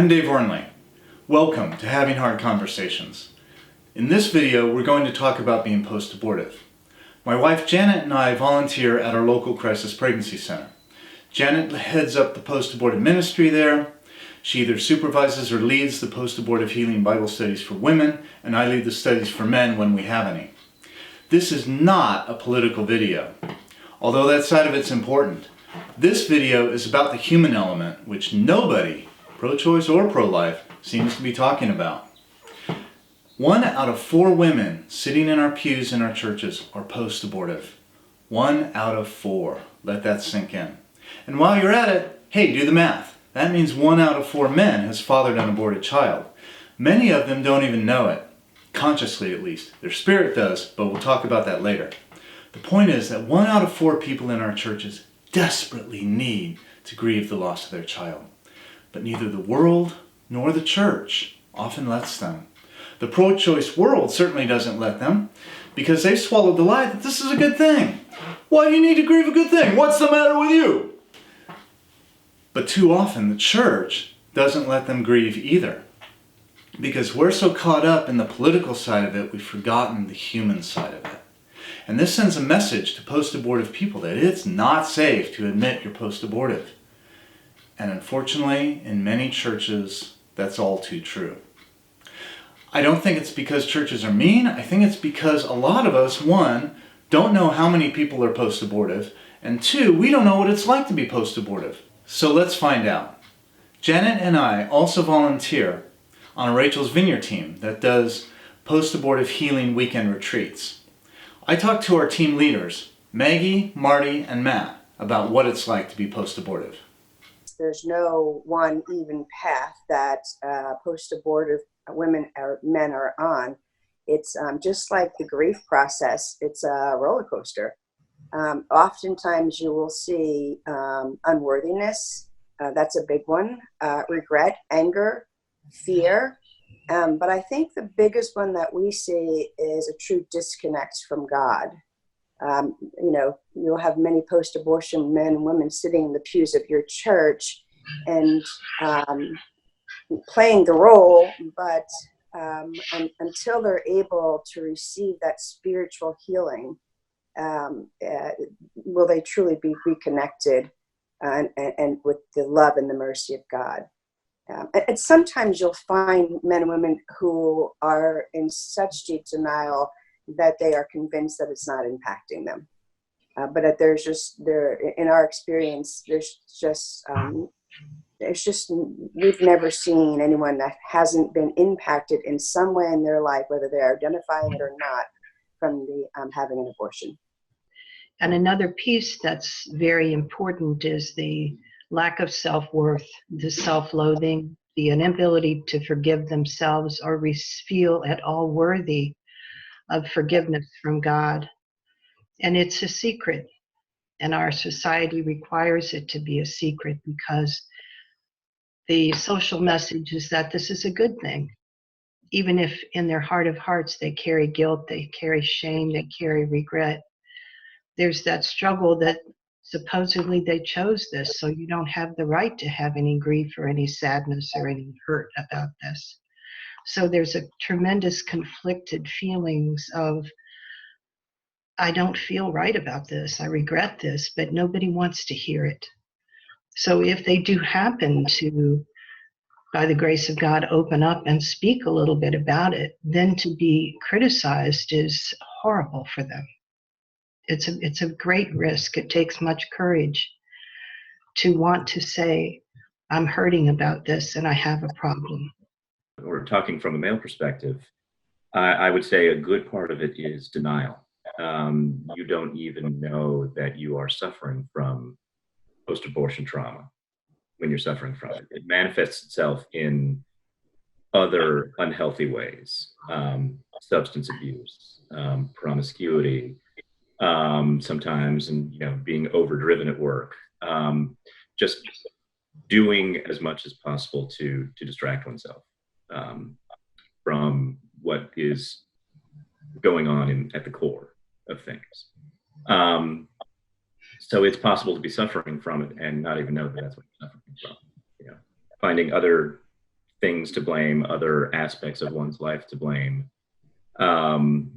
I'm Dave Ornley. Welcome to Having Hard Conversations. In this video, we're going to talk about being post-abortive. My wife Janet and I volunteer at our local crisis pregnancy center. Janet heads up the post-abortive ministry there. She either supervises or leads the post-abortive healing Bible studies for women, and I lead the studies for men when we have any. This is not a political video, although that side of it's important. This video is about the human element, which nobody, pro-choice or pro-life, seems to be talking about. 1 out of 4 women sitting in our pews in our churches are post-abortive. 1 out of 4. Let that sink in. And while you're at it, hey, do the math. That means 1 out of 4 men has fathered an aborted child. Many of them don't even know it, consciously at least. Their spirit does, but we'll talk about that later. The point is that 1 out of 4 people in our churches desperately need to grieve the loss of their child. But neither the world nor the church often lets them. The pro-choice world certainly doesn't let them, because they've swallowed the lie that this is a good thing. Why do you need to grieve a good thing? What's the matter with you? But too often the church doesn't let them grieve either, because we're so caught up in the political side of it, we've forgotten the human side of it. And this sends a message to post-abortive people that it's not safe to admit you're post-abortive. And unfortunately, in many churches, that's all too true. I don't think it's because churches are mean. I think it's because a lot of us, 1, don't know how many people are post-abortive, and 2, we don't know what it's like to be post-abortive. So let's find out. Janet and I also volunteer on a Rachel's Vineyard team that does post-abortive healing weekend retreats. I talked to our team leaders, Maggie, Marty, and Matt, about what it's like to be post-abortive. There's no one even path that post-abortive women or men are on. It's just like the grief process. It's a roller coaster. Oftentimes you will see unworthiness. That's a big one. Regret, anger, fear. But I think the biggest one that we see is a true disconnect from God. You'll have many post-abortion men and women sitting in the pews of your church and playing the role, but until they're able to receive that spiritual healing, will they truly be reconnected and with the love and the mercy of God. And sometimes you'll find men and women who are in such deep denial that they are convinced that it's not impacting them. But in our experience, we've never seen anyone that hasn't been impacted in some way in their life, whether they're identifying it or not, from the having an abortion. And another piece that's very important is the lack of self-worth, the self-loathing, the inability to forgive themselves or feel at all worthy of forgiveness from God. And it's a secret, and our society requires it to be a secret because the social message is that this is a good thing. Even if in their heart of hearts they carry guilt, they carry shame, they carry regret. There's that struggle that supposedly they chose this, so you don't have the right to have any grief or any sadness or any hurt about this. So there's a tremendous conflicted feelings of, I don't feel right about this, I regret this, but nobody wants to hear it. So if they do happen to, by the grace of God, open up and speak a little bit about it, then to be criticized is horrible for them. It's a great risk. It takes much courage to want to say, I'm hurting about this and I have a problem. We're talking from a male perspective. I would say a good part of it is denial. You don't even know that you are suffering from post-abortion trauma when you're suffering from it. It manifests itself in other unhealthy ways, substance abuse, promiscuity, sometimes, and being overdriven at work, just doing as much as possible to distract oneself from what is going on at the core of things. So it's possible to be suffering from it and not even know that that's what you're suffering from. Finding other things to blame, other aspects of one's life to blame,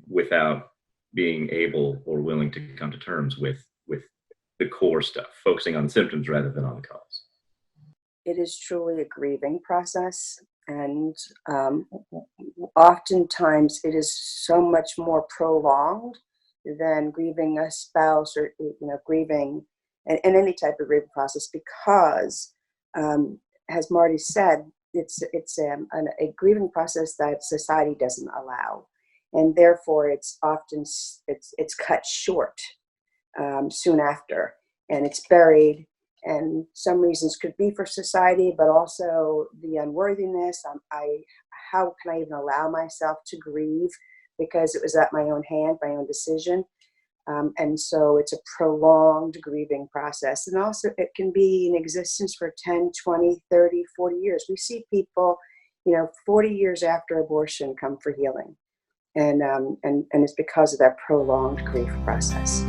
without being able or willing to come to terms with the core stuff, focusing on the symptoms rather than on the cause. It is truly a grieving process, and oftentimes it is so much more prolonged than grieving a spouse, or grieving in any type of grieving process, because as Marty said, it's a grieving process that society doesn't allow, and therefore it's often it's cut short soon after, and it's buried. And some reasons could be for society, but also the unworthiness. How can I even allow myself to grieve, because it was at my own hand, my own decision. And so it's a prolonged grieving process. And also it can be in existence for 10, 20, 30, 40 years. We see people, 40 years after abortion come for healing. And it's because of that prolonged grief process.